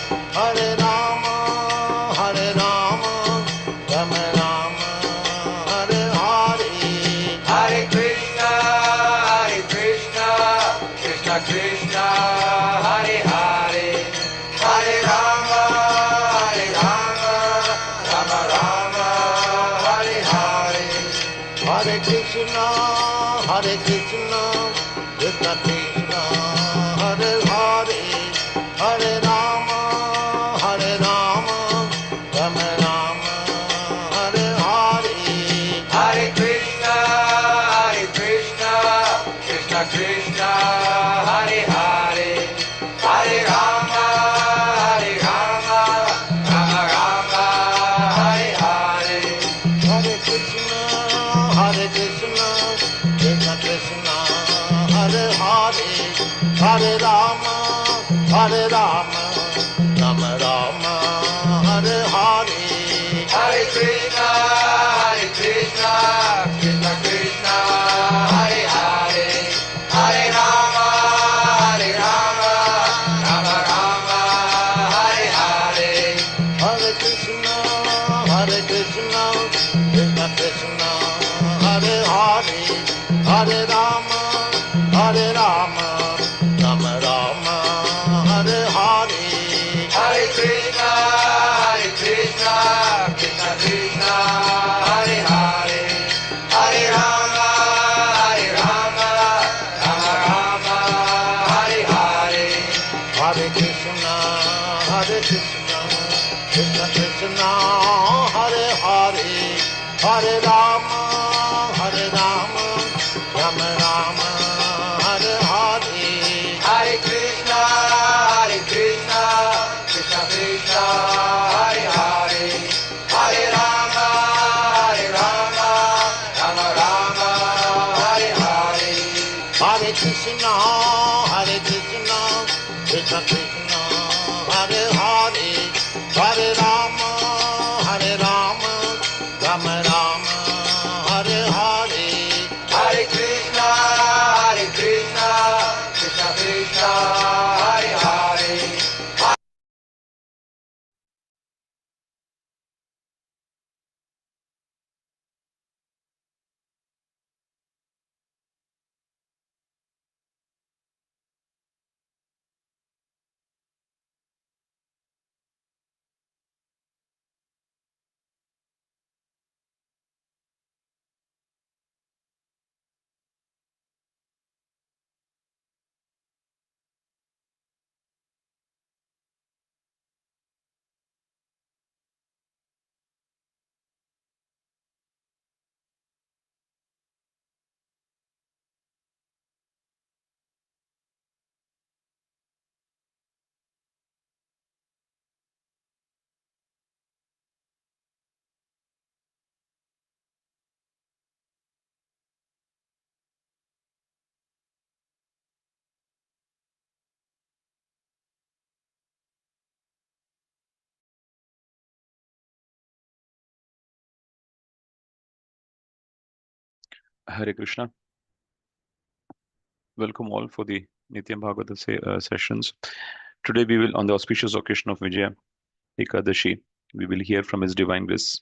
Hare Rama, Hare Rama, Rama Rama, Hare Hare, Hare Krishna, Krishna Krishna, Hare Hare, Hare Rama, Rama Rama, Hare Hare. Hare Krishna, Krishna Krishna, Hare Hare, Hare Rama, Rama Rama, Hare Hare. Hare Krishna, Krishna Krishna, Hare Hare, Hare Rama, Rama Rama, Hare Hare. Hare Krishna, Krishna Krishna, Hare Hare, Hare Rama, Rama Rama, Hare Hare. Hare Krishna, Krishna Krishna, Hare Hare, Hare Rama, Rama Rama, Hare Hare. Hare Krishna, Krishna Krishna, Hare Hare, Hare Rama, Rama Rama, Hare Hare. Hare Krishna, Krishna Krishna, Hare Hare, Hare Rama, Rama Rama, Hare Hare. Hare Krishna, Krishna Krishna, Hare Hare, Hare Rama, Rama Rama, Hare Hare. Hare Krishna, Krishna Krishna, Hare Hare, Hare Rama, Rama Rama, Hare Hare. Hare Krishna, Krishna Krishna, Hare Hare, Hare Rama, Rama Rama, Hare Hare. Hare Krishna, Krishna Krishna, Hare Hare. Hare Krishna. Welcome all for the Nityam Bhagavata sessions. Today we will, on the auspicious occasion of Vijaya Ekadashi, we will hear from His Divine Grace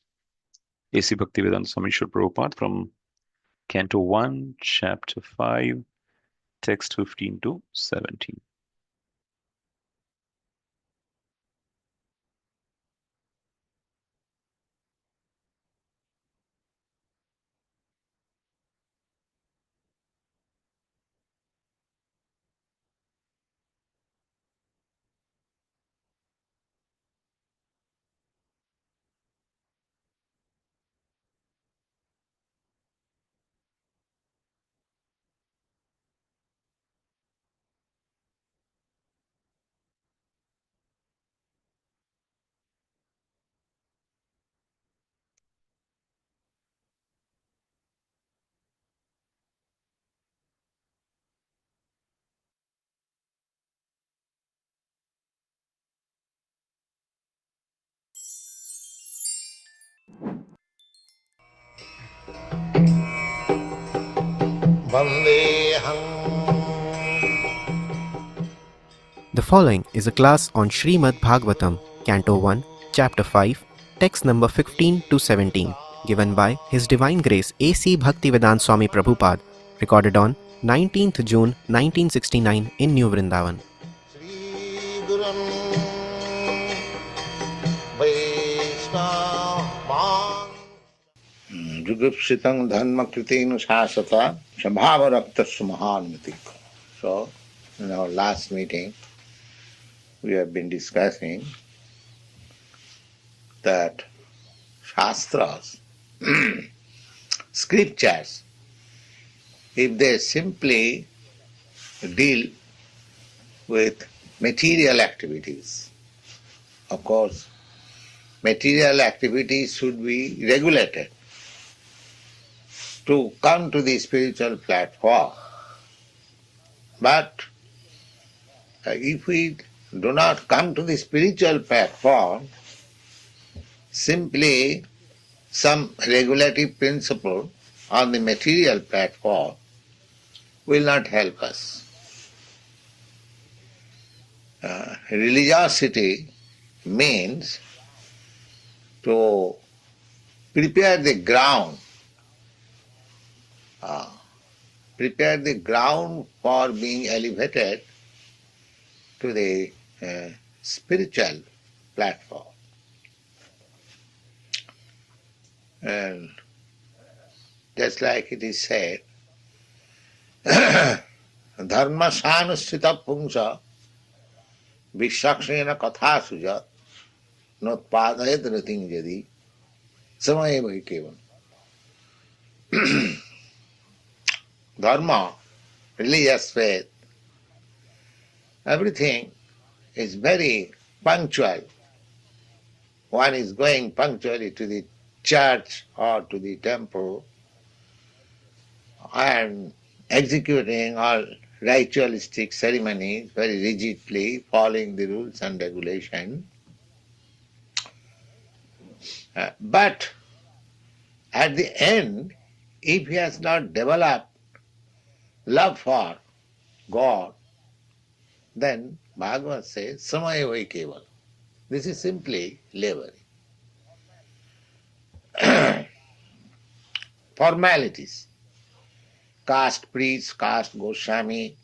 A.C. Bhaktivedanta Swami Srila Prabhupada from Canto 1, Chapter 5, Text 15 to 17. Vandeham. The following is a class on Srimad Bhagavatam, Canto 1, Chapter 5, text number 15 to 17, given by His Divine Grace A.C. Bhaktivedanta Swami Prabhupada, recorded on 19th June 1969 in New Vrindavan. Sri Gurum Vaishnavan Jugupsitang Dharma Kritenu Sasata Sambhava Raktasya Mahanmati. So, in our last meeting, we have been discussing that Shastras, scriptures, if they simply deal with material activities, of course, material activities should be regulated to come to the spiritual platform. But if we do not come to the spiritual platform, simply some regulative principle on the material platform will not help us. Religiosity means to prepare the ground for being elevated to the spiritual platform. And just like it is said, dharma sanusthita pungsa vishakshena katha suja notpadayat rating jadi samayeva kevam. Dharma, religious faith, everything is very punctual. One is going punctually to the church or to the temple and executing all ritualistic ceremonies very rigidly, following the rules and regulations. But at the end, if he has not developed love for God, then Bhagavad says, Samayavai Keval. This is simply laboring. Formalities. Caste priest, caste Goswami,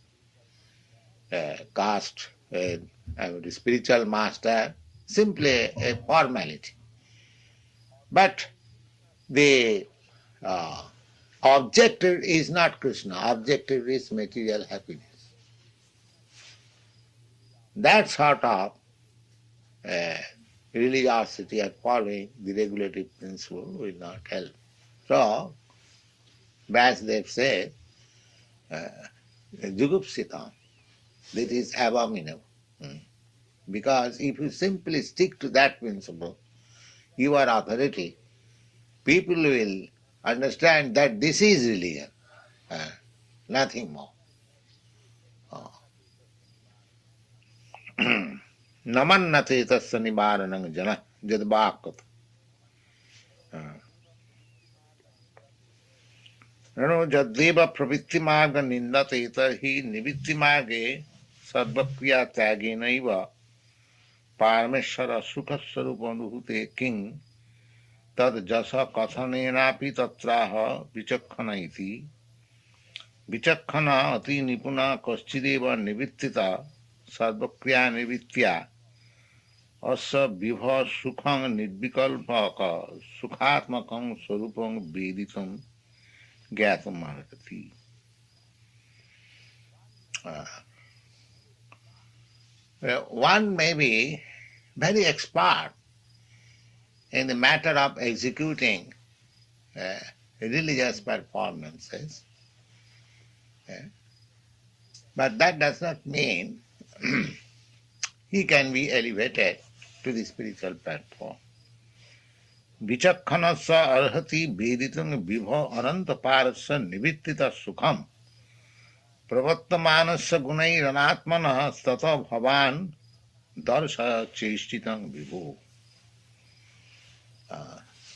caste spiritual master, simply a formality. But the objective is not Krishna, objective is material happiness. That sort of religiosity and following the regulative principle will not help. So, Vasudev said, Jugupsitam, that is abominable. Because if you simply stick to that principle, your authority, people will understand that this is religion, nothing more. Namannate tasya nivaranang jana jadvakat. Jadeva pravitti marga nindate tahi nivitti marge sarvakriya tyagenaiva parameshwara sukha sarupa anubhute king tad jasa kathanenapi tatraha vichakkhana iti vichakkhana ati nipuna kaschideva nivittita sarvakriya nivitya asa vibha sukhang nidvikalpaka sukhatmakam sarupam veditam gyatam margati. One may be very expert in the matter of executing religious performances, but that does not mean he can be elevated to the spiritual platform. Vichakhanasya arhati veditam vibha ananta parasya nivittita sukham pravattamanasya gunairanatmana stata bhavan darsha cheshtitam vibhu.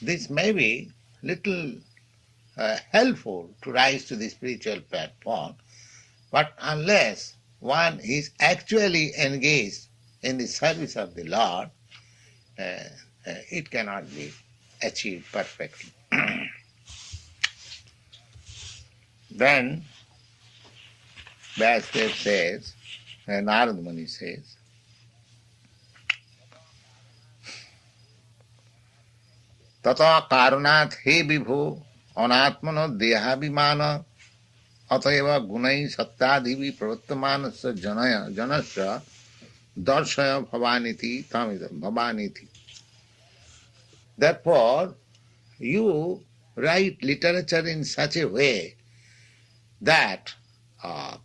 This may be little helpful to rise to the spiritual platform, but unless one is actually engaged in the service of the Lord, it cannot be achieved perfectly. Then Vyasdev says, Narad Muni says, Tata karunath he vibhu anatmano dehabhimana atayeva gunai sattadivi pravattamana janasya darshaya bhavaniti tamidam bhavaniti. Therefore, you write literature in such a way that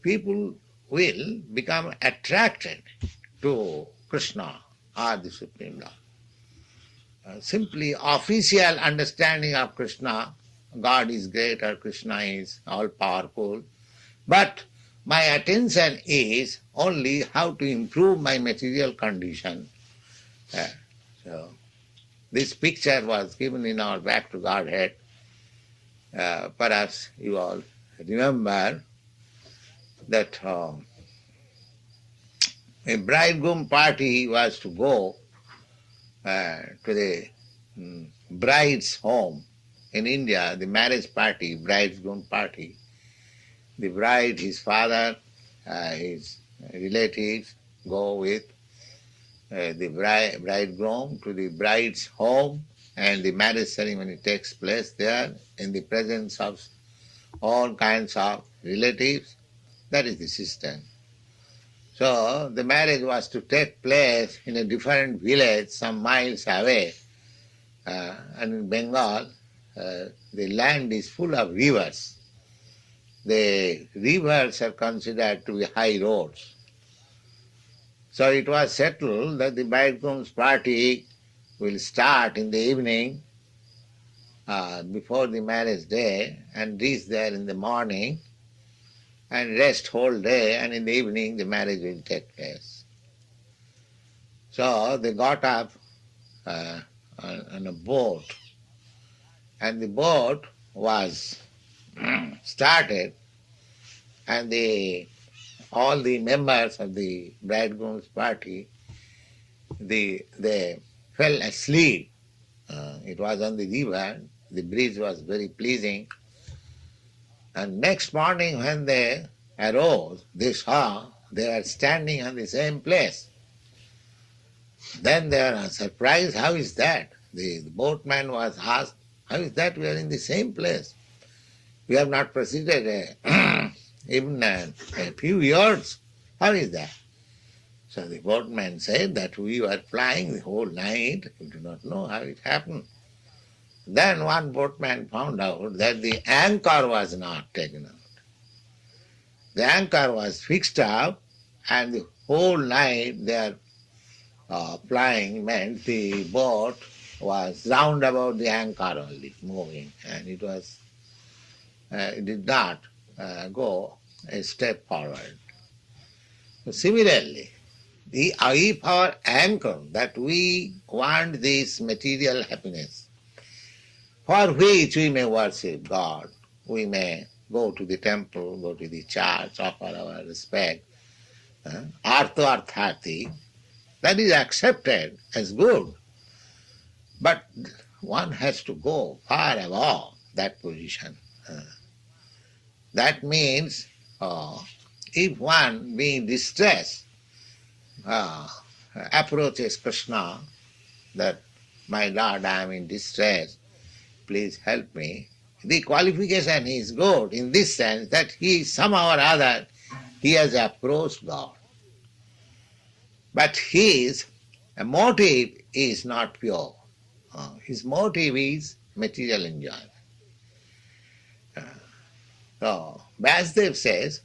people will become attracted to Krishna or the Supreme Lord. Simply official understanding of Krishna, God is great or Krishna is all powerful, but my attention is only how to improve my material condition. So this picture was given in our Back to Godhead. Perhaps you all remember that a bridegroom party was to go to the bride's home. In India, the marriage party, bridegroom party, the bride, his father, his relatives go with the bridegroom to the bride's home, and the marriage ceremony takes place there in the presence of all kinds of relatives. That is the system. So the marriage was to take place in a different village some miles away. And in Bengal, the land is full of rivers. The rivers are considered to be high roads. So it was settled that the bridegroom's party will start in the evening before the marriage day and reach there in the morning and rest whole day, and in the evening the marriage will take place. So they got up on a boat, and the boat was started, and all the members of the bridegroom's party, they fell asleep. It was on the river, the breeze was very pleasing. And next morning when they arose, they saw they were standing on the same place. Then they were surprised, how is that? The boatman was asked, how is that we are in the same place? We have not proceeded even a few yards. How is that? So the boatman said that we were flying the whole night, we do not know how it happened. Then one boatman found out that the anchor was not taken out. The anchor was fixed up, and the whole night their flying meant the boat was round about the anchor only, moving, and it did not go a step forward. So similarly, if our anchor, that we want this material happiness, for which we may worship God, we may go to the temple, go to the church, offer our respect, artha arthati, that is accepted as good. But one has to go far above that position. That means if one being distressed approaches Krishna, that my Lord, I am in distress, please help me. The qualification is good in this sense that he somehow or other he has approached God. But his motive is not pure. His motive is material enjoyment. So Vyasdev says,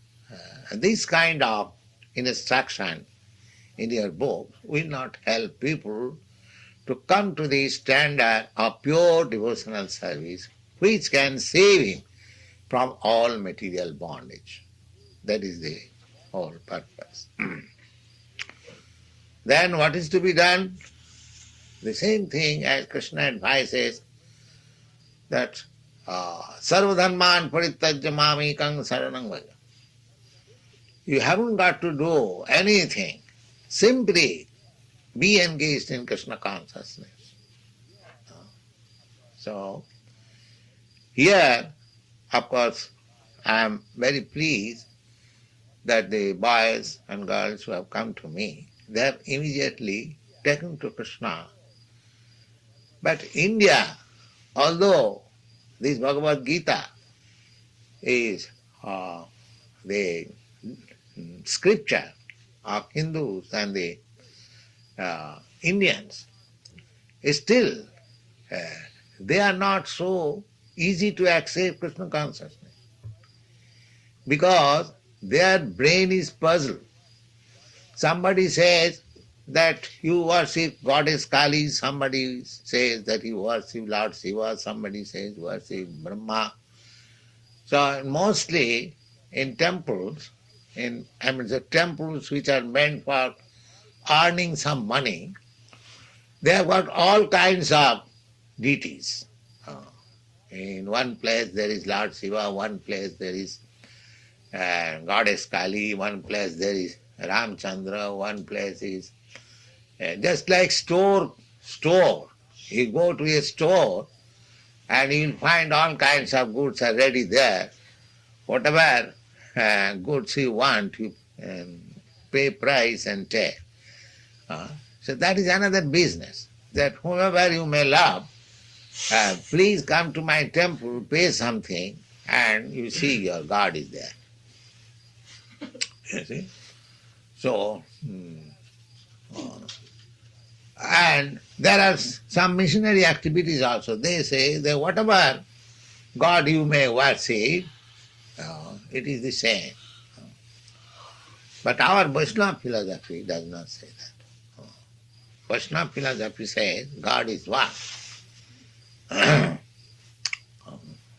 this kind of instruction in your book will not help people to come to the standard of pure devotional service, which can save him from all material bondage. That is the whole purpose. Then what is to be done? The same thing as Krishna advises, that sarvadharman parityajya mamekang saranam vraja. You haven't got to do anything. Simply be engaged in Krishna consciousness. So, here, of course, I am very pleased that the boys and girls who have come to me, they have immediately taken to Krishna. But India, although this Bhagavad Gita is the scripture of Hindus and the Indians, still they are not so easy to accept Krishna consciousness because their brain is puzzled. Somebody says that you worship Goddess Kali, somebody says that you worship Lord Shiva, somebody says worship Brahma. So mostly in temples, the temples which are meant for earning some money, they have got all kinds of deities. In one place there is Lord Shiva, one place there is Goddess Kali, one place there is Ramchandra, one place is just like store. You go to a store and you will find all kinds of goods are ready there. Whatever goods you want, you pay price and take. So that is another business, that whomever you may love, please come to my temple, pay something, and you see your God is there. You see? So, and there are some missionary activities also. They say that whatever God you may worship, it is the same. But our Vaishnava philosophy does not say that. Vaishnava philosophy says God is one.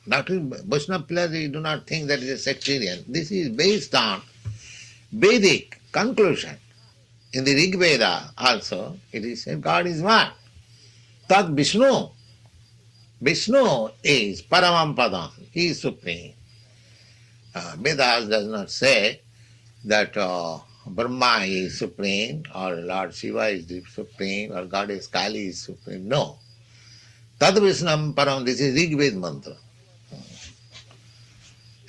Not in Vaishnava philosophy, do not think that it is sectarian. This is based on Vedic conclusion. In the Rig Veda also, it is said God is one. Tad Vishnu. Vishnu is Paramam Padam. He is supreme. Vedas does not say that Brahma is supreme or Lord Shiva is the supreme or Goddess Kali is supreme. No. Tad Vishnam Param, this is Rig Veda mantra.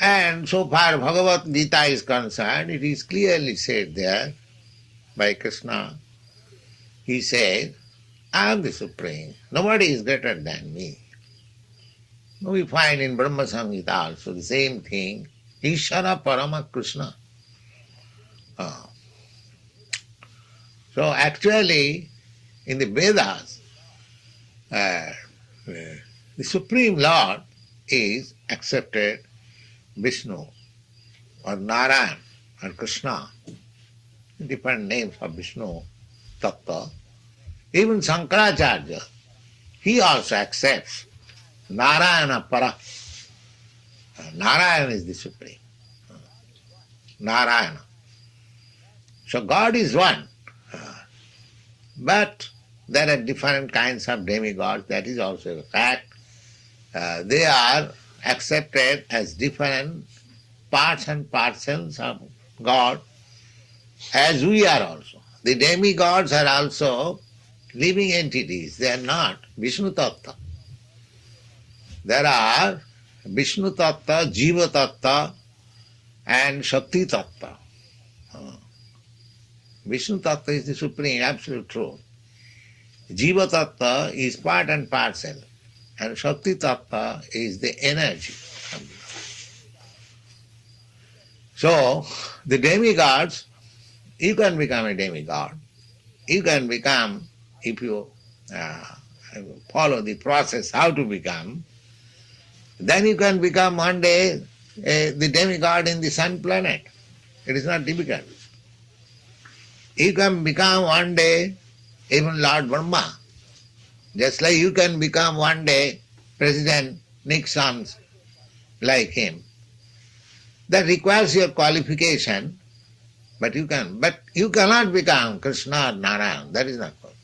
And so far Bhagavad Gita is concerned, it is clearly said there by Krishna. He said, I am the supreme. Nobody is greater than me. We find in Brahma Samhita also the same thing. Ishara Parama Krishna. So actually, in the Vedas, the Supreme Lord is accepted Vishnu or Narayan or Krishna, different names of Vishnu, Tattva. Even Shankaracharya, he also accepts Narayana Para. Narayana is the Supreme. Narayana. So God is one. But there are different kinds of demigods, that is also a fact. They are accepted as different parts and parcels of God, as we are also. The demigods are also living entities. They are not Vishnu Tattva. There are Vishnu Tattva, Jiva Tattva, and Shakti Tattva. Vishnu Tattva is the supreme, absolute truth. Jiva Tattva is part and parcel, and Shakti Tattva is the energy. So, the demigods, you can become a demigod. You can become, if you follow the process how to become, then you can become one day the demigod in the sun planet. It is not difficult. You can become one day even Lord Brahma. Just like you can become one day President Nixon like him. That requires your qualification, but you cannot become Krishna or Narayan. That is not possible.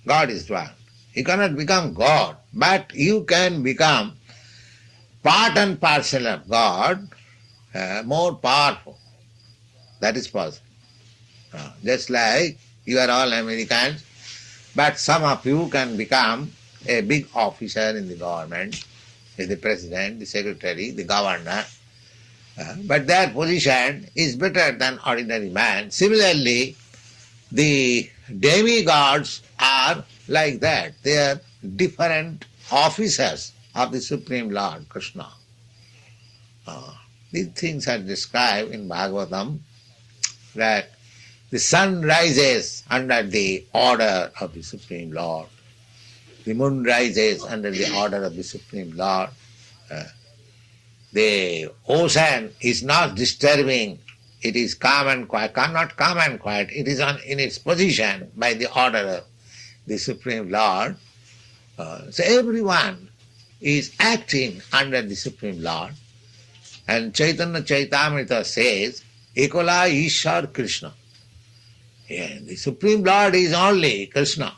God is one. You cannot become God, but you can become part and parcel of God, more powerful. That is possible. Just like you are all Americans, but some of you can become a big officer in the government, the president, the secretary, the governor, but their position is better than ordinary man. Similarly, the demigods are like that. They are different officers of the Supreme Lord, Krishna. These things are described in Bhagavatam, that the sun rises under the order of the Supreme Lord. The moon rises under the order of the Supreme Lord. The ocean is not disturbing. It is calm and quiet. Not calm and quiet. It is in its position by the order of the Supreme Lord. So everyone is acting under the Supreme Lord. And Chaitanya Chaitamrita says, Ekola Ishar Krishna. Yeah, the Supreme Lord is only Krishna.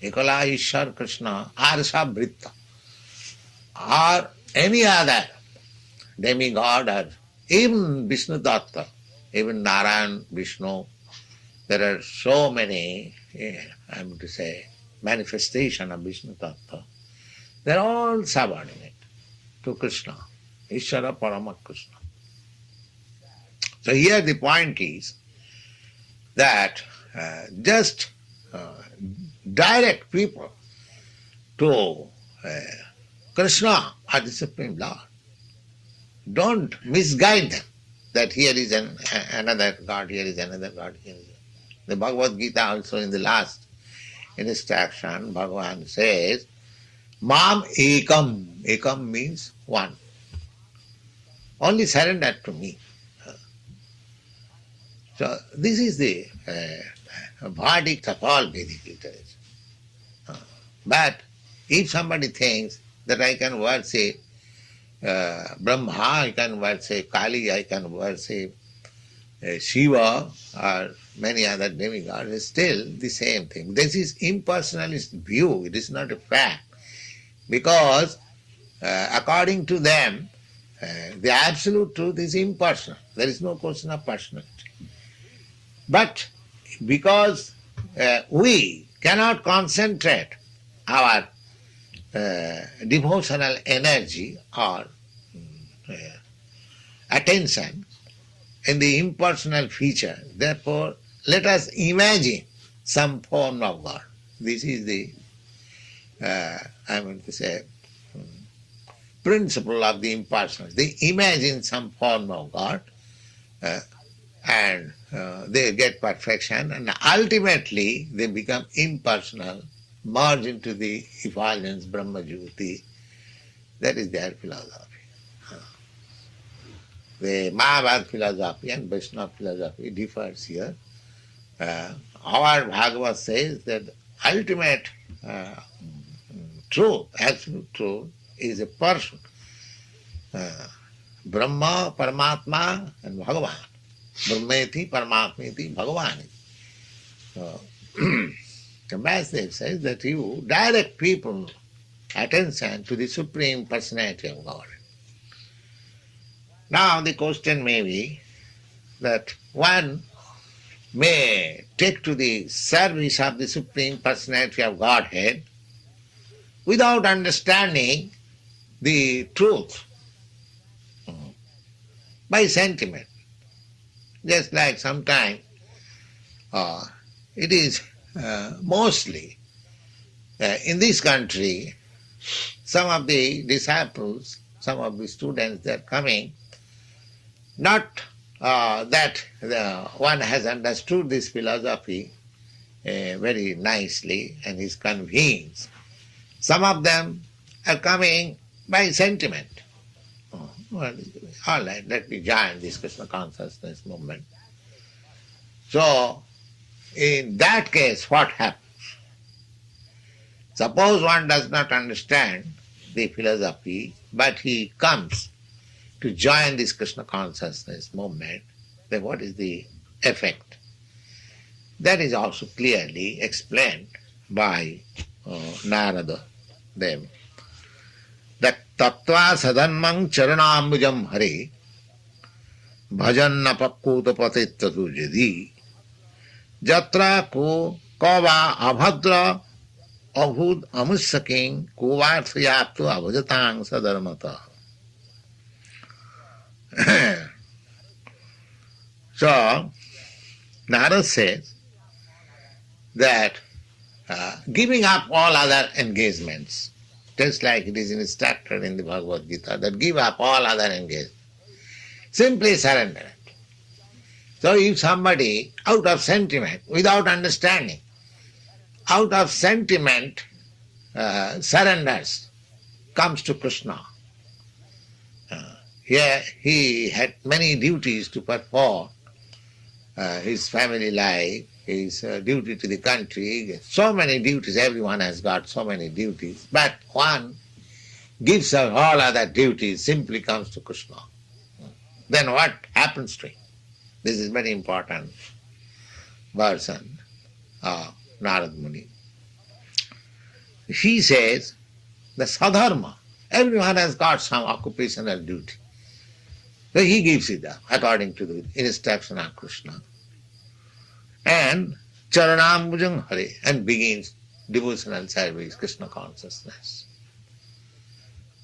Ekola Ishar Krishna, Arsa Britta. Or any other demigod, or even Vishnu Tattva, even Narayan, Vishnu. There are so many, I am to say, manifestation of Vishnu Tattva. They are all subordinate to Krishna. Ishvara Parama Krishna. So here the point is that just direct people to Krishna or the Supreme Lord. Don't misguide them that here is another God, here is another God. Here is the Bhagavad Gita also in the last instruction, Bhagavan says, Mam ekam. Ekam means one. Only surrender to me. So this is the verdict of all Vedic literature. But if somebody thinks that I can worship Brahma, I can worship Kali, I can worship Shiva or many other demigods, it's still the same thing. This is impersonalist view, it is not a fact. Because according to them, the absolute truth is impersonal. There is no question of personality. But because we cannot concentrate our devotional energy or attention in the impersonal feature, therefore let us imagine some form of God. This is the, I want to say, principle of the impersonal. They imagine some form of God and they get perfection, and ultimately they become impersonal, merge into the effulgence Brahma Jyoti. That is their philosophy. The Mahabharata philosophy and Vaishnava philosophy differs here. Our Bhagavad says that ultimate truth, absolute truth, is a person. Brahma, Paramatma and Bhagavan. Brahmeti, Paramatmeti, Bhagavan. The Vasudev says that you direct people attention to the Supreme Personality of God. Now the question may be that one may take to the service of the Supreme Personality of Godhead without understanding the truth by sentiment. Just like sometimes it is mostly in this country, some of the disciples, some of the students, they are coming, not that one has understood this philosophy very nicely and is convinced. Some of them are coming by sentiment. Well, all right, let me join this Krishna consciousness movement. So, in that case, what happens? Suppose one does not understand the philosophy, but he comes to join this Krishna consciousness movement, then what is the effect? That is also clearly explained by Narada Dev. That tattva sadanmang charanambujam hare bhajanna pakkuta patittatu jadi jatra ko kava abhadra abhud amussaking kuvarthayatu abhajatang sadharmata. So, Narad says that giving up all other engagements, just like it is instructed in the Bhagavad Gita, that give up all other engagements, simply surrender it. So if somebody, out of sentiment, without understanding, out of sentiment surrenders, comes to Krishna. Here he had many duties to perform, his family life, his duty to the country, so many duties, everyone has got so many duties, but one gives up all other duties, simply comes to Krishna. Then what happens to him? This is very important version of Narad Muni. He says, the sadharma, everyone has got some occupational duty. So he gives it up according to the instruction of Krishna. And charanambujam hare, and begins devotional service, Krishna consciousness.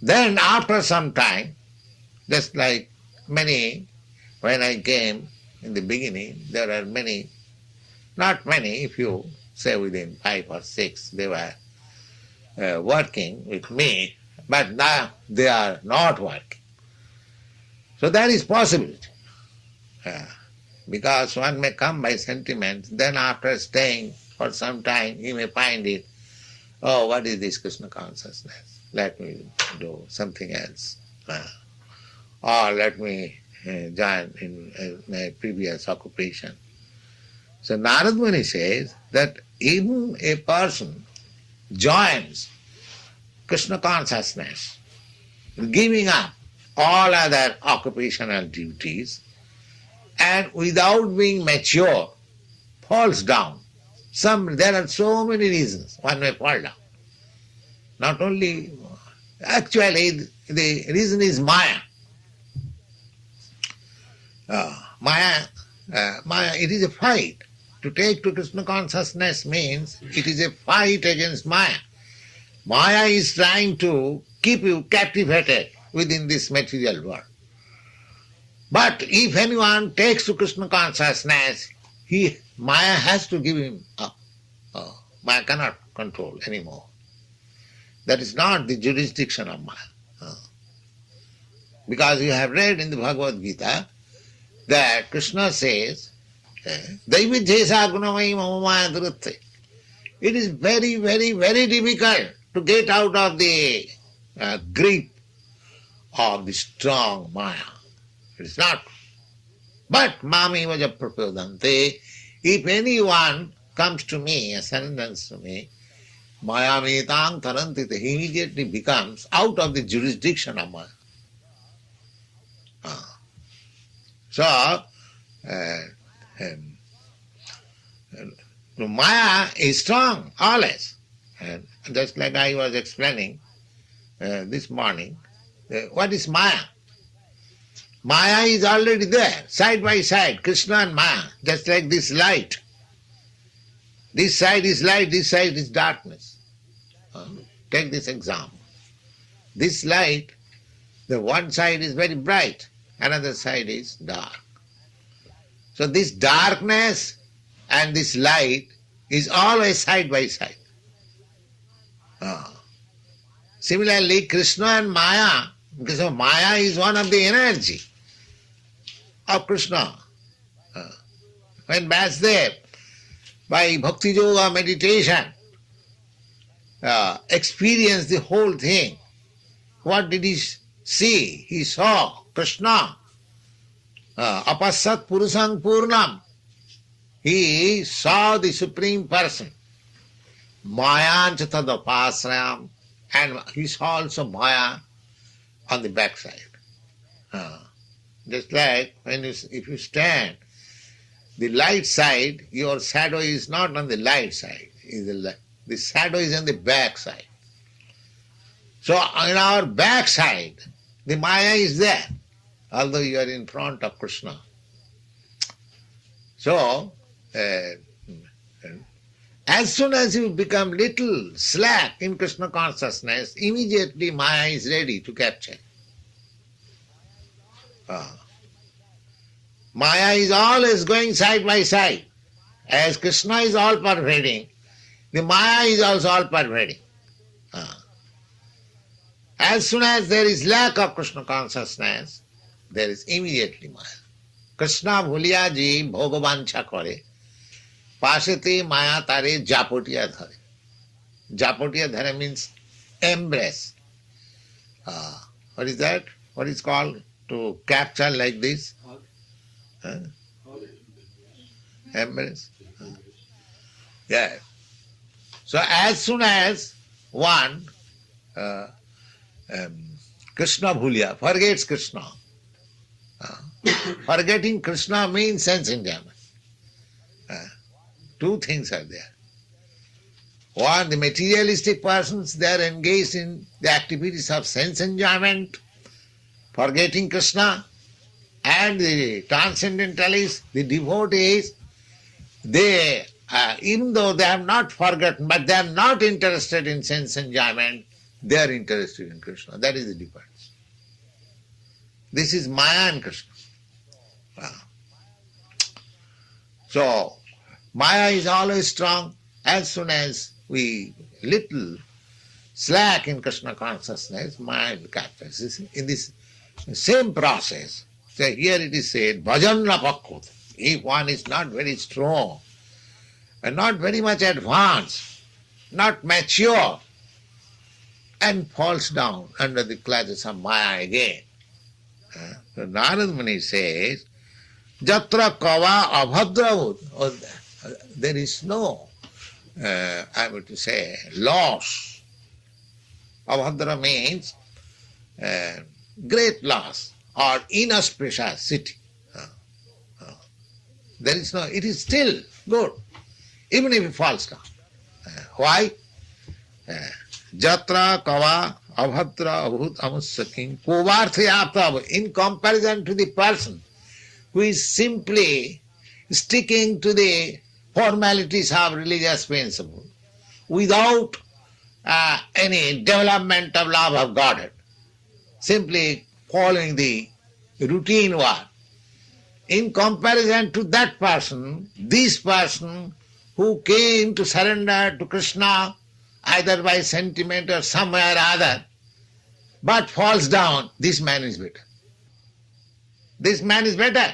Then after some time, just like many, when I came in the beginning, there are many, not many, if you say within 5 or 6, they were working with me, but now they are not working. So that is possibility. Because one may come by sentiment, then after staying for some time, he may find it, oh, what is this Krishna consciousness? Let me do something else. Or let me join in my previous occupation. So Narad Muni says that even a person joins Krishna consciousness, giving up all other occupational duties, and without being mature, falls down. There are so many reasons one may fall down. Not only, actually the reason is Maya. Maya, it is a fight. To take to Krishna consciousness means it is a fight against Maya. Maya is trying to keep you captivated within this material world. But if anyone takes to Krishna consciousness, Maya has to give him up. Maya cannot control anymore. That is not the jurisdiction of Maya. Because you have read in the Bhagavad Gita that Krishna says, Daividhesa gunamai mamamaya durutte. It is very, very, very difficult to get out of the grip of the strong Maya. It is not. But mami vaja prapadante. If anyone comes to me, ascendants to me, maya metang tarantite, he immediately becomes out of the jurisdiction of Maya. So, Maya is strong always. And just like I was explaining this morning, what is Maya? Maya is already there, side by side, Krishna and Maya, just like this light. This side is light, this side is darkness. Take this example. This light, the one side is very bright, another side is dark. So this darkness and this light is always side by side. Similarly, Krishna and Maya, because Maya is one of the energy of Krishna. When Vasudev, by Bhakti Yoga meditation, experienced the whole thing, what did he see? He saw Krishna, apasat purusang purnam. He saw the Supreme Person, Mayancha tadapasrayam, and he saw also Maya on the backside. Just like if you stand, the light side, your shadow is not on the light side. The shadow is on the back side. So on our back side, the Maya is there. although you are in front of Krishna. So, as soon as you become little slack in Krishna consciousness, immediately Maya is ready to capture. Maya is always going side by side. As Krishna is all pervading, the Maya is also all pervading. As soon as there is lack of Krishna consciousness, there is immediately Maya. Krishna bhuliya ji bhogovancha kare, pasete Maya tare japotiya dhare. Japotiya dhare means embrace. What is that? What is called to capture like this? Embrace. Yeah. So as soon as one Krishna bhuliya, forgets Krishna. Forgetting Krishna means sense enjoyment. Two things are there. One, the materialistic persons, they are engaged in the activities of sense enjoyment, forgetting Krishna, and the transcendentalists, the devotees, they, even though they have not forgotten, but they are not interested in sense enjoyment, they are interested in Krishna. That is the difference. This is Maya and Krishna. So, Maya is always strong. As soon as we little slack in Krishna consciousness, Maya captures. In this same process, so here it is said, bhajan rapakut. If one is not very strong and not very much advanced, not mature, and falls down under the clutches of Maya again. So Narad Muni says, Jatra kava abhadravut. There is no, I would to say, loss. Abhadra means great loss or inauspicious city. There is no, it is still good, even if it falls down. Why? Jatra kava abhadra abhut amusaking kovarthayapta. In comparison to the person who is simply sticking to the formalities of religious principle without any development of love of Godhead, simply following the routine one. In comparison to that person, this person who came to surrender to Krishna either by sentiment or somewhere or other, but falls down, this man is better. This man is better.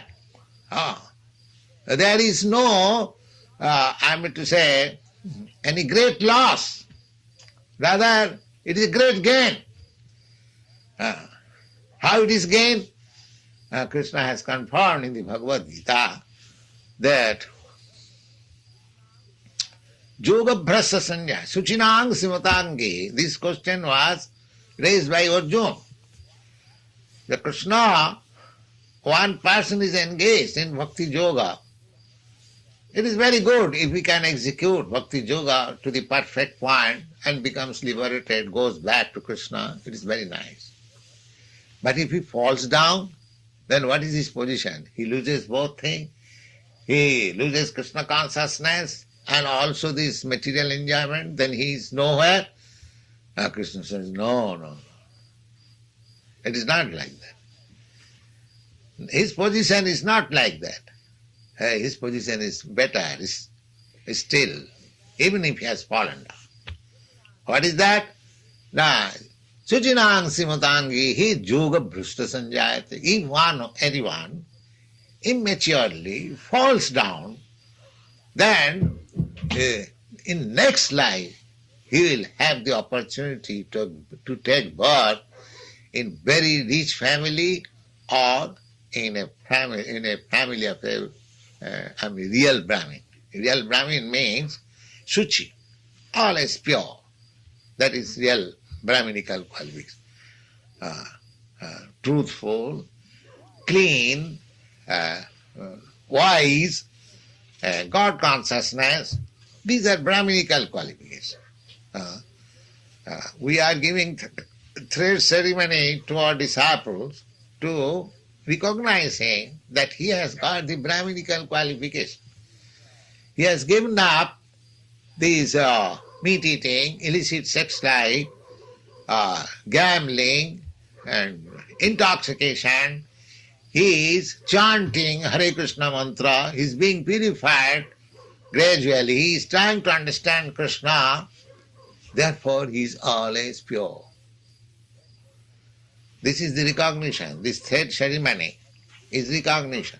There is no, I mean to say, any great loss. Rather, it is a great gain. How it is gain? Krishna has confirmed in the Bhagavad Gita that Yoga Bhrasa Sanya, Suchinang Simatangi, this question was raised by Arjuna. The Krishna, one person is engaged in Bhakti Yoga. It is very good if we can execute Bhakti Yoga to the perfect point and becomes liberated, goes back to Krishna. It is very nice. But if he falls down, then what is his position? He loses both things. He loses Krishna consciousness and also this material enjoyment, then he is nowhere. Krishna says, no. It is not like that. His position is not like that. His position is better, is still, even if he has fallen down. What is that? Now, Suchinang Simatangi, he yoga bhrishta sanjayate. If anyone immaturely falls down, then in next life he will have the opportunity to take birth in very rich family or in a family of a real Brahmin. Real Brahmin means Suchi, always pure. That is real Brahminical qualities. Truthful, clean, wise, God consciousness. These are Brahminical qualifications. We are giving thread ceremony to our disciples to recognizing that he has got the Brahminical qualification. He has given up these meat-eating, illicit sex life, gambling, and intoxication. He is chanting Hare Krishna mantra. He is being purified gradually. He is trying to understand Krishna. Therefore, he is always pure. This is the recognition. This third ceremony is recognition.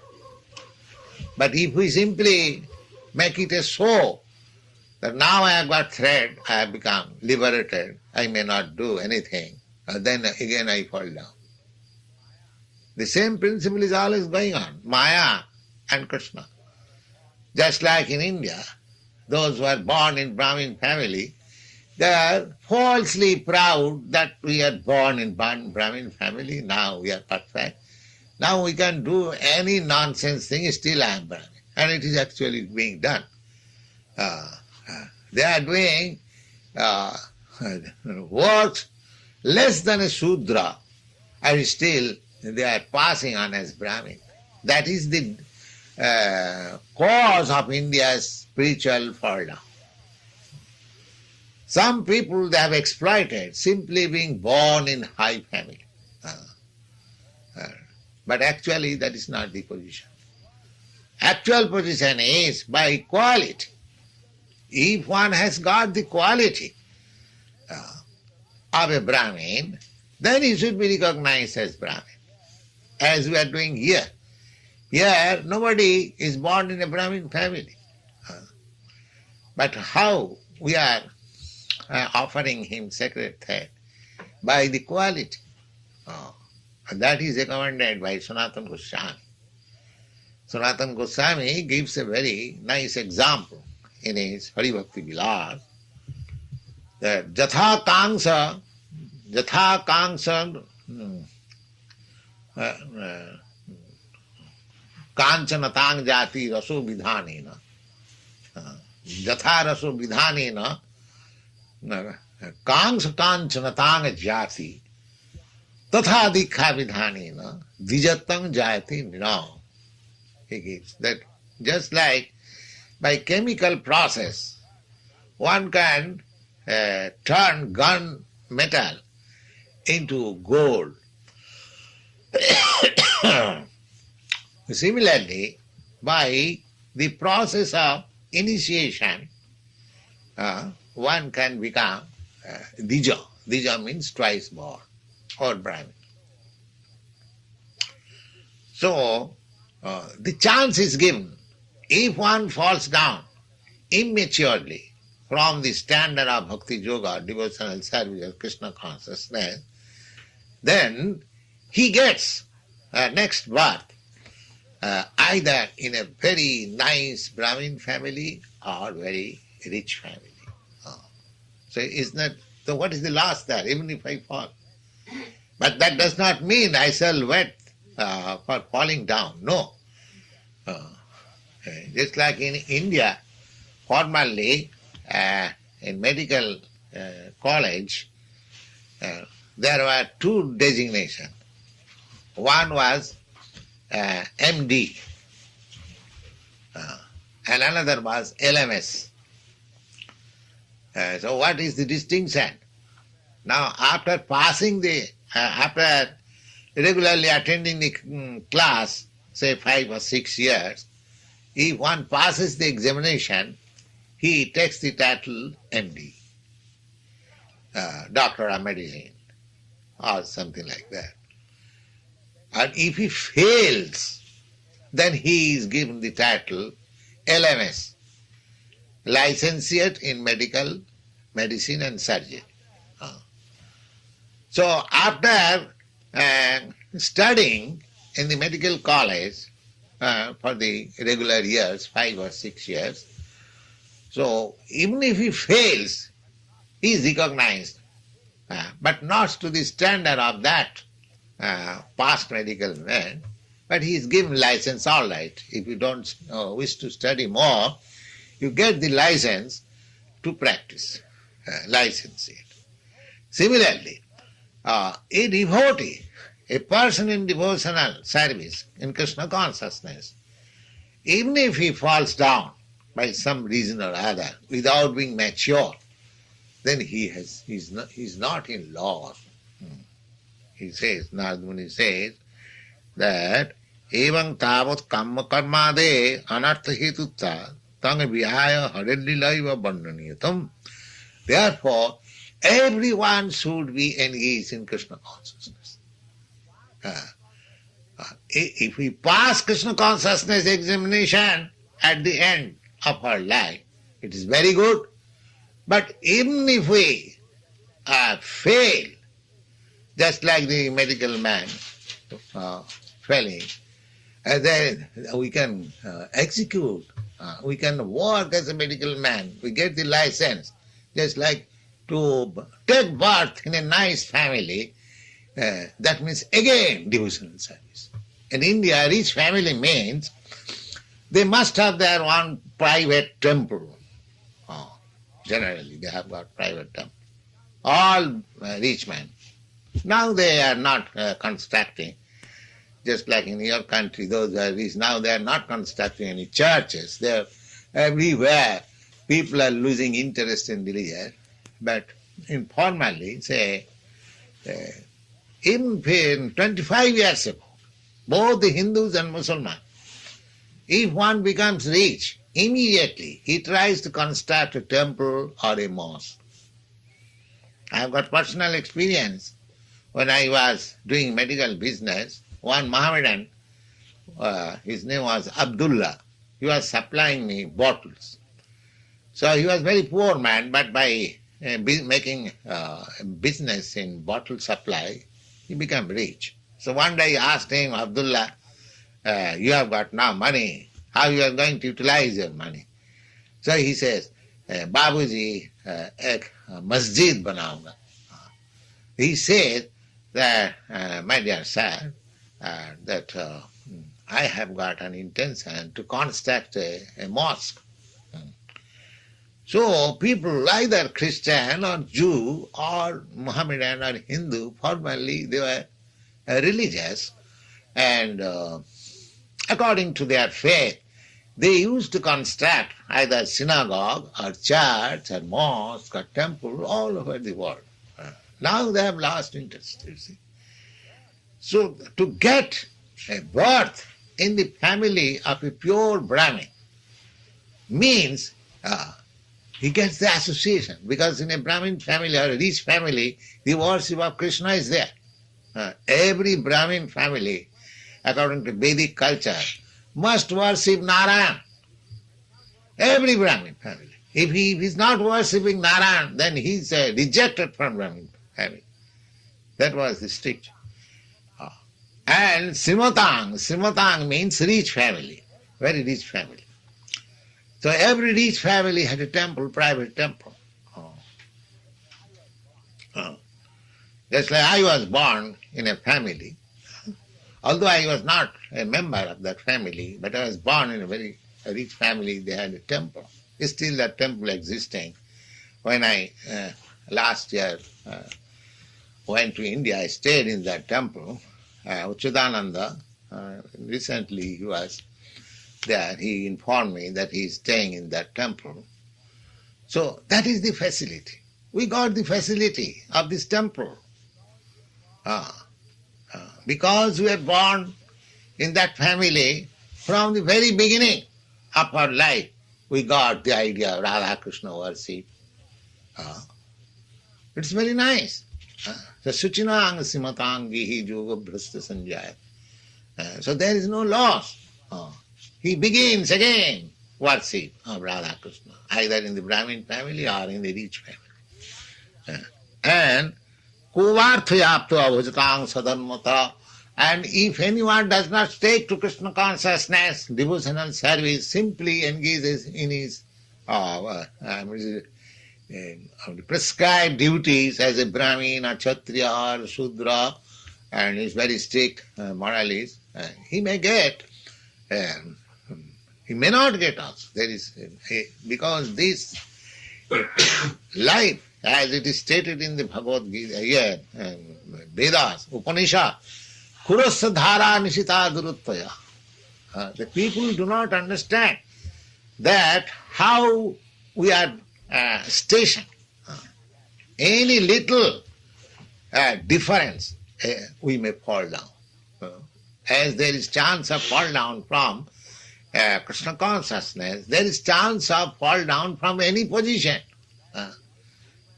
But if we simply make it a show that now I have got thread, I have become liberated, I may not do anything, then again I fall down. The same principle is always going on, Maya and Krishna. Just like in India, those who are born in Brahmin family, they are falsely proud that we are born in Brahmin family, now we are perfect. Now we can do any nonsense thing, still I am Brahmin. And it is actually being done. They are doing works less than a Shudra, and still they are passing on as Brahmin. That is the cause of India's spiritual fall down. Some people they have exploited simply being born in high family. But actually that is not the position. Actual position is by quality. If one has got the quality of a Brahmin, then he should be recognized as Brahmin, as we are doing here. Here, nobody is born in a Brahmin family. But how we are offering him sacred thread? By the quality. That is recommended by Sanatana Goswami. Sanatana Goswami gives a very nice example in his Hari Bhakti Vilas, that Jatha Kangsa Kanchanatang Jati Raso Vidhanena, Jatha Raso Vidhanena, Kangsa Kanchanatang Jati, Tatha Dikha Vidhanena, Vijatang Jayati Nino. He gives that just like by chemical process, one can turn gun metal into gold. Similarly, by the process of initiation, one can become Dija. Dija means twice born or Brahmin. So, the chance is given. If one falls down immaturely from the standard of Bhakti Yoga, devotional service of Krishna consciousness, then he gets next birth either in a very nice Brahmin family or very rich family. So what is the loss there, even if I fall? But that does not mean I shall wait for falling down. No. Just like in India, formerly in medical college, there were two designations. One was MD and another was LMS. So what is the distinction? Now after passing after regularly attending the class, say 5 or 6 years, if one passes the examination, he takes the title MD, Doctor of Medicine, or something like that. And if he fails, then he is given the title LMS, Licentiate in Medical Medicine and Surgery. So after studying in the medical college for the regular years, 5 or 6 years, so even if he fails, he is recognized, but not to the standard of that past medical man, but he is given license, all right. If you don't wish to study more, you get the license to practice, license it. Similarly, a devotee a person in devotional service, in Krishna consciousness, even if he falls down by some reason or other without being mature, then he's not in loss. He says, Narada Muni says that Evang tavat kamma karmade anartha hetutta tang vihaya haredilaiva bandhaniyatam. Therefore, everyone should be engaged in Krishna consciousness. If we pass Krishna consciousness examination at the end of our life, it is very good. But even if we fail, just like the medical man failing, then we can execute, we can work as a medical man, we get the license, just like to take birth in a nice family, that means again devotional service. In India, rich family means they must have their one private temple. Generally, they have got private temple. All rich men. Now they are not constructing, just like in your country, those are rich. Now they are not constructing any churches. They are everywhere. People are losing interest in religion. But informally, say, even 25 years ago, both the Hindus and Muslims, if one becomes rich, immediately he tries to construct a temple or a mosque. I have got personal experience. When I was doing medical business, one Mohammedan, his name was Abdullah, he was supplying me bottles. So he was very poor man, but by making business in bottle supply, he became rich. So one day I asked him, Abdullah, you have got now money, how you are going to utilize your money? So he says, Babuji, ek masjid banaunga. He said that, my dear sir, that I have got an intention to construct a mosque. So people, either Christian or Jew or Mohammedan or Hindu, formally they were religious, and according to their faith, they used to construct either synagogue or church or mosque or temple all over the world. Now they have lost interest, you see. So to get a birth in the family of a pure Brahmin means he gets the association, because in a Brahmin family or a rich family, the worship of Krishna is there. Every Brahmin family, according to Vedic culture, must worship Narayan. Every Brahmin family. If he is not worshipping Narayan, then he is rejected from Brahmin family. That was the stricture. And Srimatang means rich family, very rich family. So every rich family had a temple, private temple. Just like I was born in a family, although I was not a member of that family, but I was born in a very rich family, they had a temple. Still that temple existing. When I last year went to India, I stayed in that temple. Uchidananda, recently he was there, he informed me that he is staying in that temple. So that is the facility. We got the facility of this temple. Because we are born in that family, from the very beginning of our life, we got the idea of Radha Krishna worship. It's very nice. So Suchinang Simatang Vihi Yoga Bhrasta Sanjaya. So there is no loss. He begins again worship of Radha Krishna, either in the Brahmin family or in the rich family. And Kuvarthayapto Avajatang Sadharmata. And if anyone does not take to Krishna consciousness, devotional service, simply engages in his prescribed duties as a Brahmin or Kshatriya or Shudra, and is very strict moralist, he may get, he may not get also. There is because this life, as it is stated in the Bhagavad Gita, Vedas, Upanishad, Kurasya dhara nishita duruttaya. The people do not understand that how we are stationed. Any little difference, we may fall down. As there is chance of fall down from Krishna consciousness, there is chance of fall down from any position.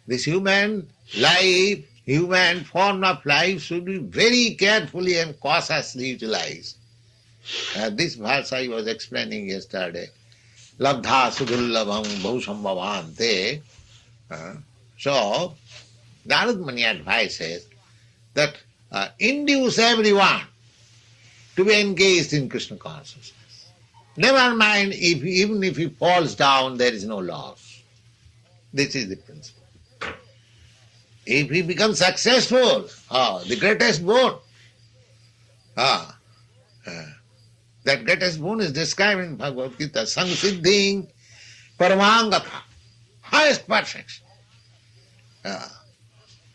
This human life, human form of life should be very carefully and cautiously utilized. This verse I was explaining yesterday. Labdha sudullabham bhusambhavante. So, Narad Muni advises that induce everyone to be engaged in Krishna consciousness. Never mind, even if he falls down, there is no loss. This is the principle. If he becomes successful, the greatest boon. That greatest boon is described in Bhagavad Gita, Samsiddhing Paramangata, highest perfection.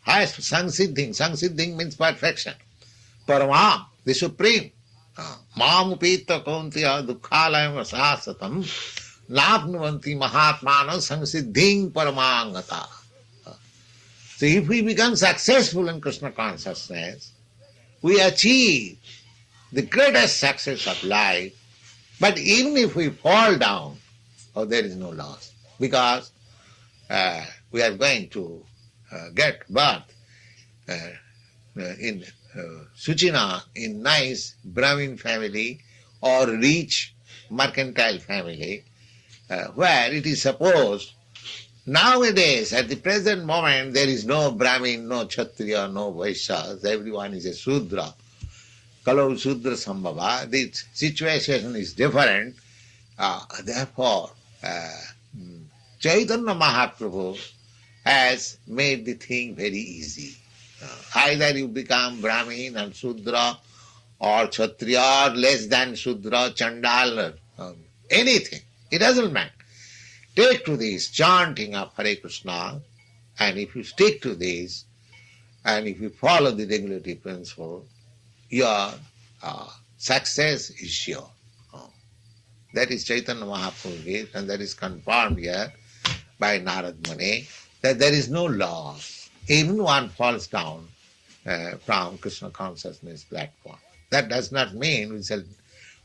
Highest Samsiddhing. Samsiddhing means perfection. Paramam, the supreme. Mamupita kauntiya dukkhalayam vasasatam napnuvanti mahatmana samsiddhing paramangata. So if we become successful in Krishna consciousness, we achieve the greatest success of life. But even if we fall down, there is no loss, because we are going to get birth in Suchina, in nice Brahmin family or rich mercantile family, where it is supposed nowadays, at the present moment, there is no Brahmin, no Kshatriya, no Vaishyas, everyone is a Sudra. Kalau Sudra Sambhava, the situation is different. Therefore, Chaitanya Mahaprabhu has made the thing very easy. Either you become Brahmin and Sudra, or Kshatriya, or less than Sudra, Chandal, anything. It doesn't matter. Take to this chanting of Hare Krishna, and if you stick to this, and if you follow the regulative principle, your success is sure. That is Chaitanya Mahaprabhu, and that is confirmed here by Narad Muni, that there is no loss. Even one falls down from Krishna consciousness platform. That does not mean we shall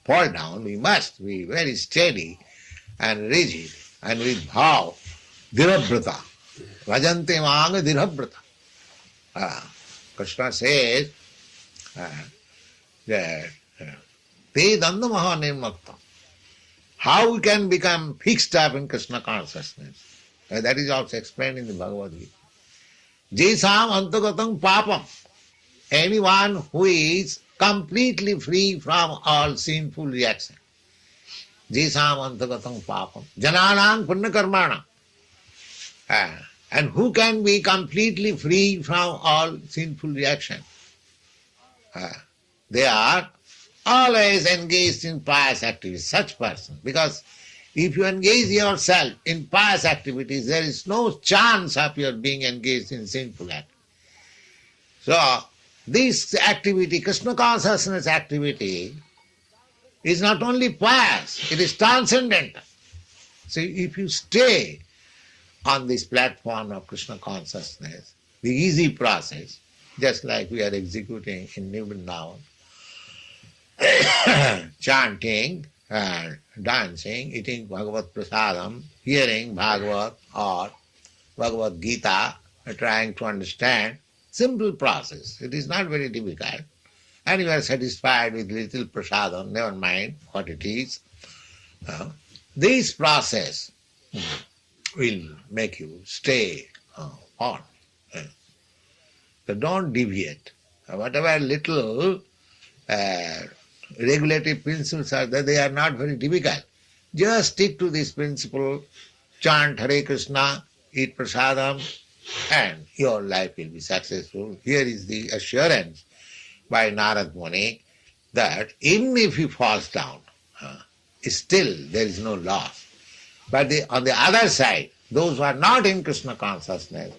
fall down. We must be very steady and rigid and with bhav, dhirabrata. Vajante manga dhirabrata. Krishna says that te dandamaha nirmakta. How we can become fixed up in Krishna consciousness? That is also explained in the Bhagavad Gita. Jesam antagatam papam. Anyone who is completely free from all sinful reaction. Jesam antagatam papam. Jananam punya karmana. And who can be completely free from all sinful reaction? They are always engaged in pious activities, such person. Because if you engage yourself in pious activities, there is no chance of your being engaged in sinful activities. So, this activity, Krishna consciousness activity, is not only pious, it is transcendental. So, if you stay on this platform of Krishna consciousness, the easy process, just like we are executing in New Vrindavan, chanting, dancing, eating Bhagavad Prasadam, hearing Bhagavad or Bhagavad Gita, trying to understand, simple process. It is not very difficult. And you are satisfied with little prasadam, never mind what it is. This process will make you stay on. So don't deviate. Whatever little regulative principles are there, they are not very difficult. Just stick to this principle, chant Hare Krishna, eat prasadam, and your life will be successful. Here is the assurance by Narad Muni that even if he falls down, still there is no loss. But on the other side, those who are not in Krishna consciousness,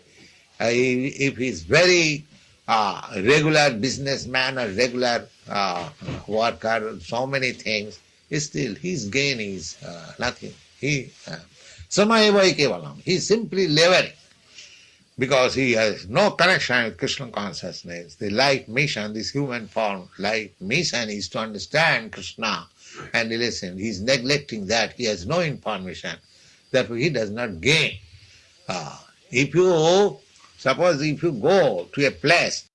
if he is very regular businessman or regular worker, so many things, still his gain is nothing. He Samayeva Kevalam. He is simply laboring because he has no connection with Krishna consciousness. The life mission, this human form life mission is to understand Krishna and listen. He is neglecting that. He has no information. Therefore he does not gain. If you suppose if you go to a place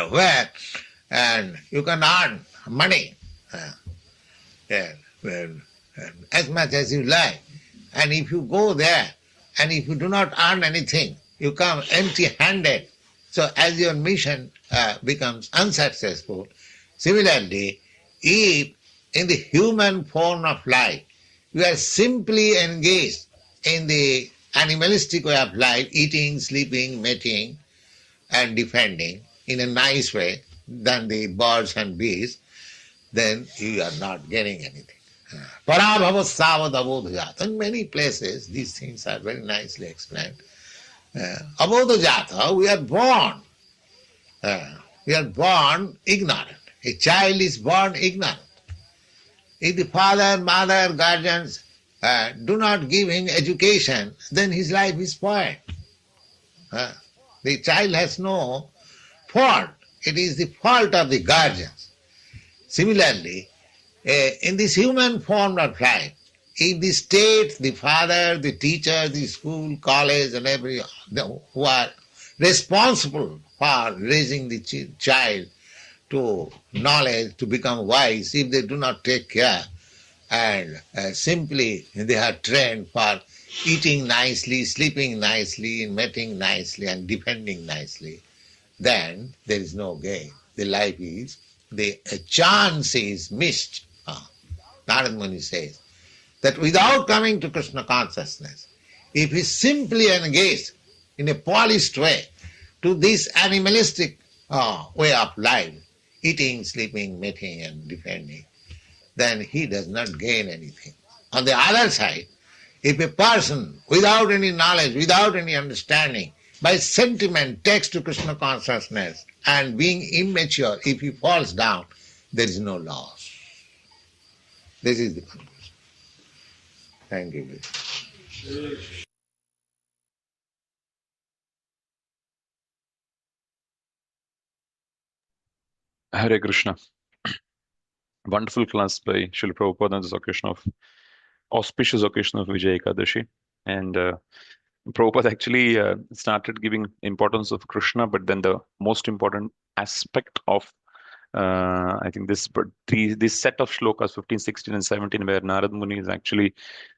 where and you can earn money yeah, well, as much as you like, and if you go there and if you do not earn anything, you come empty-handed. So as your mission becomes unsuccessful, similarly, if in the human form of life you are simply engaged in the animalistic way of life, eating, sleeping, mating, and defending in a nice way than the birds and bees, then you are not gaining anything. Parabhava savadabodhajata. In many places, these things are very nicely explained. Abodhajata, we are born. We are born ignorant. A child is born ignorant. If the father, mother, guardians do not give him education, then his life is spoiled. The child has no fault. It is the fault of the guardians. Similarly, in this human form of life, if the state, the father, the teacher, the school, college, and who are responsible for raising the child to knowledge, to become wise, if they do not take care and simply they are trained for eating nicely, sleeping nicely, mating nicely, and defending nicely, then there is no gain. The life is, the chance is missed. Narad Muni says that without coming to Krishna consciousness, if he simply engaged in a polished way to this animalistic way of life, eating, sleeping, mating, and defending, then he does not gain anything. On the other side, if a person without any knowledge, without any understanding, by sentiment takes to Krishna consciousness and being immature, if he falls down, there is no loss. This is the conclusion. Thank you. Hare Krishna. Wonderful class by Srila Prabhupada on this occasion of auspicious occasion of Vijay Ekadashi. And Prabhupada actually started giving importance of Krishna, but then the most important aspect of I think this set of shlokas 15, 16, and 17, where Narad Muni is actually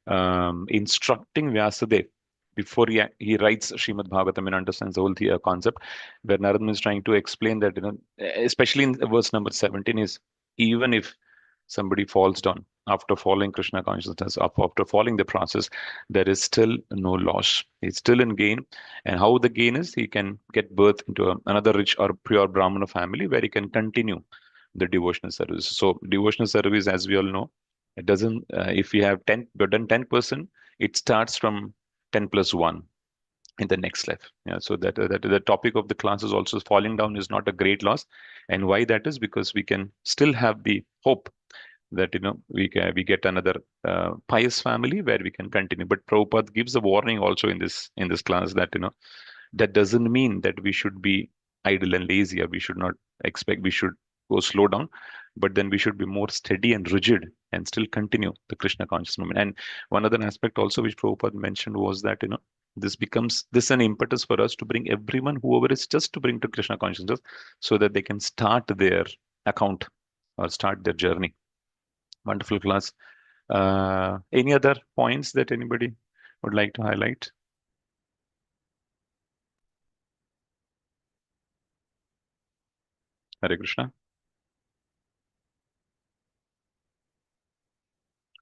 instructing Vyasadeva before he writes Srimad Bhagavatam and understands the whole concept, where Narad Muni is trying to explain that, especially in verse number 17, is even if somebody falls down after following Krishna consciousness, after following the process, there is still no loss. He's still in gain. And how the gain is, he can get birth into another rich or pure Brahmana family where he can continue the devotional service. So devotional service, as we all know, it doesn't, if we have 10, we've done 10%, it starts from 10 plus 1 in the next life. Yeah, so that the topic of the class is also falling down is not a great loss. And why that is? Because we can still have the hope that we get another pious family where we can continue. But Prabhupada gives a warning also in this class that that doesn't mean that we should be idle and lazy, or we should not expect, we should go slow down, but then we should be more steady and rigid and still continue the Krishna conscious movement. And one other aspect also which Prabhupada mentioned was that this becomes an impetus for us to bring everyone, whoever is, just to bring to Krishna consciousness, so that they can start their account or start their journey. Wonderful class. Any other points that anybody would like to highlight? Hare Krishna.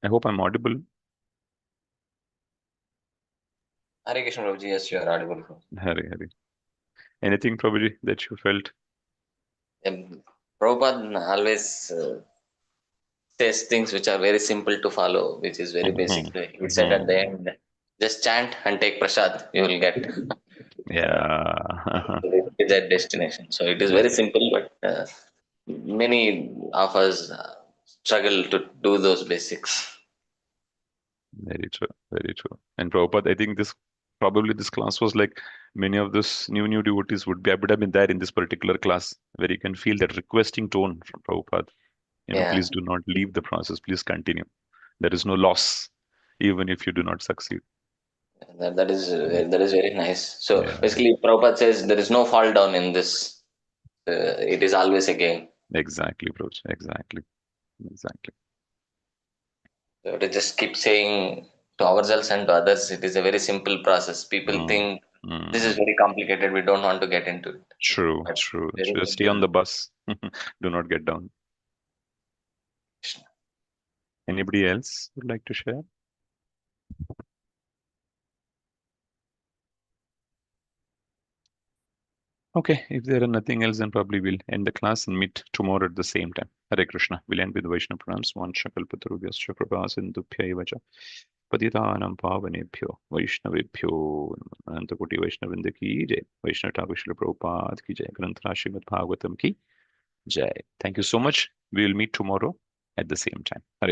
I hope I'm audible. Hare Krishna, Prabhuji. Yes, you are audible. Hare. Anything, Prabhuji, that you felt? Prabhupada always says things which are very simple to follow, which is very basic. He said at the end, just chant and take prasad, you will get Yeah. that destination. So it is very simple, but many of us struggle to do those basics. Very true. Very true. And Prabhupada, I think this class was like many of this new devotees would have been there in this particular class where you can feel that requesting tone from Prabhupada. Yeah, Please do not leave the process. Please continue. There is no loss, even if you do not succeed. that is very nice. So Yeah, basically, Prabhupada says there is no fall down in this. It is always a gain. exactly, bro. Exactly. Exactly. So to just keep saying to ourselves and to others, it is a very simple process. People Mm, think this is mm. very complicated. We don't want to get into it. True, But true. very Just stay on simple. the bus. Do not get down. Anybody else would like to share? Okay, if there are nothing else, then probably we'll end the class and meet tomorrow at the same time. Hare Krishna. We'll end with Vaishnava pranams. Vanchakalpatarubhyascha kripā sindhubhya eva पतितानां पावनेभ्यो वैष्णवेभ्यो अनंतकोटि वैष्णवृंद की जय वैष्णव ठाकुर श्रील प्रभुपाद की जय ग्रंथराज श्रीमद् भागवतम की जय. Thank you so much. We will meet tomorrow at the same time. Hare